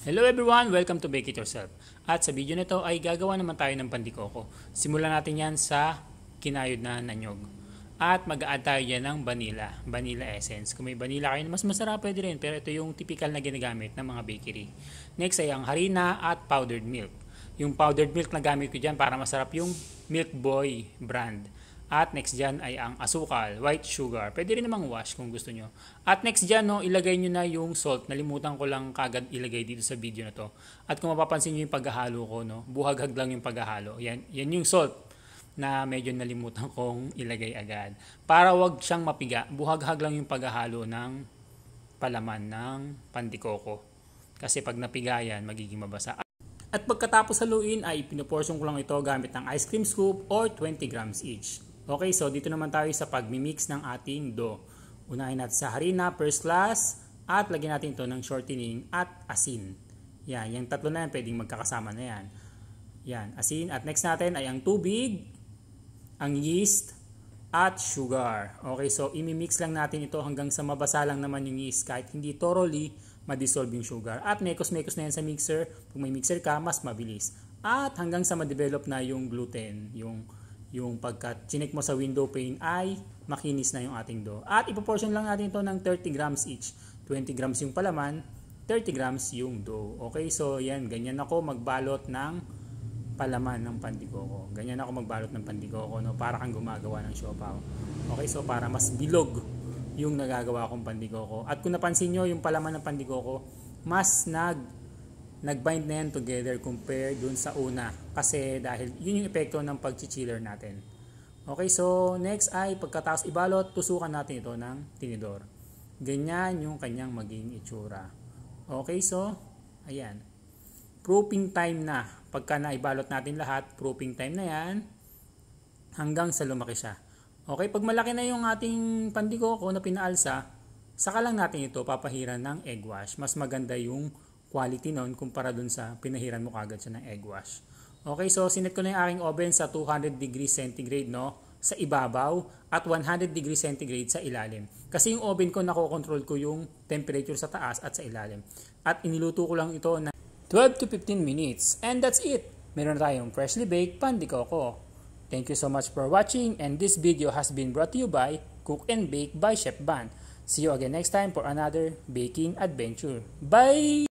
Hello everyone! Welcome to Bake It Yourself. At sa video nito ay gagawa naman tayo ng pandikoko. Simulan natin yan sa kinayod na nanyog. At mag-a-add tayo yan ng vanilla essence. Kung may vanilla kayo na mas masarap pwede rin, pero ito yung typical na ginagamit ng mga bakery. Next ay ang harina at powdered milk. Yung powdered milk na gamit ko dyan para masarap yung Milk Boy brand. At next dyan ay ang asukal, white sugar. Pwede rin namang wash kung gusto nyo. At next dyan, no, ilagay nyo na yung salt. Nalimutan ko lang kagad ilagay dito sa video na to. At kung mapapansin nyo yung paghahalo ko, no, buhaghag lang yung paghahalo. Yan yung salt na medyo nalimutan kong ilagay agad. Para wag siyang mapiga, buhaghag lang yung paghahalo ng palaman ng pandikoko. Kasi pag napiga yan, magiging mabasa. At pagkatapos haluin ay pinoportion ko lang ito gamit ng ice cream scoop or 20 grams each. Okay, so dito naman tayo sa pagmimix ng ating dough. Unahin natin sa harina, first class, at lagyan natin ito ng shortening at asin. Yan, yung tatlo na yan, pwedeng magkakasama na yan. Yan, asin. At next natin ay ang tubig, ang yeast, at sugar. Okay, so imimix lang natin ito hanggang sa mabasa lang naman yung yeast kahit hindi thoroughly ma-dissolve yung sugar. At mekos-mekos na yan sa mixer. Kung may mixer ka, mas mabilis. At hanggang sa ma-develop na yung gluten, yung pagka chinek mo sa window pane ay makinis na yung ating dough. At ipoportion lang natin ito ng 30 grams each. 20 grams yung palaman, 30 grams yung dough. Okay, so yan, ganyan ako magbalot ng palaman ng pandikoko. Ganyan ako magbalot ng pandikoko, no? Para kang gumagawa ng siopaw. Okay, so para mas bilog yung nagagawa kong pandikoko. At kung napansin nyo, yung palaman ng pandikoko, mas nag-bind na yan together compared dun sa una. Kasi dahil yun yung epekto ng pag-chiller natin. Okay, so next ay pagkatapos ibalot, tusukan natin ito ng tinidor. Ganyan yung kanyang maging itsura. Okay, so ayan. Proofing time na. Pagka naibalot natin lahat, proofing time na yan hanggang sa lumaki siya. Okay, pag malaki na yung ating pandikoko na pinaalsa, saka lang natin ito papahiran ng egg wash. Mas maganda yung quality nun kumpara dun sa pinahiran mo kagad siya ng egg wash. Okay, so sinet ko na yung aking oven sa 200 degrees centigrade, no, sa ibabaw at 100 degrees centigrade sa ilalim. Kasi yung oven ko, nakokontrol ko yung temperature sa taas at sa ilalim. At iniluto ko lang ito na 12 to 15 minutes. And that's it. Meron tayong freshly baked pandikoko. Thank you so much for watching, and this video has been brought to you by Cook and Bake by Chef Ban. See you again next time for another baking adventure. Bye!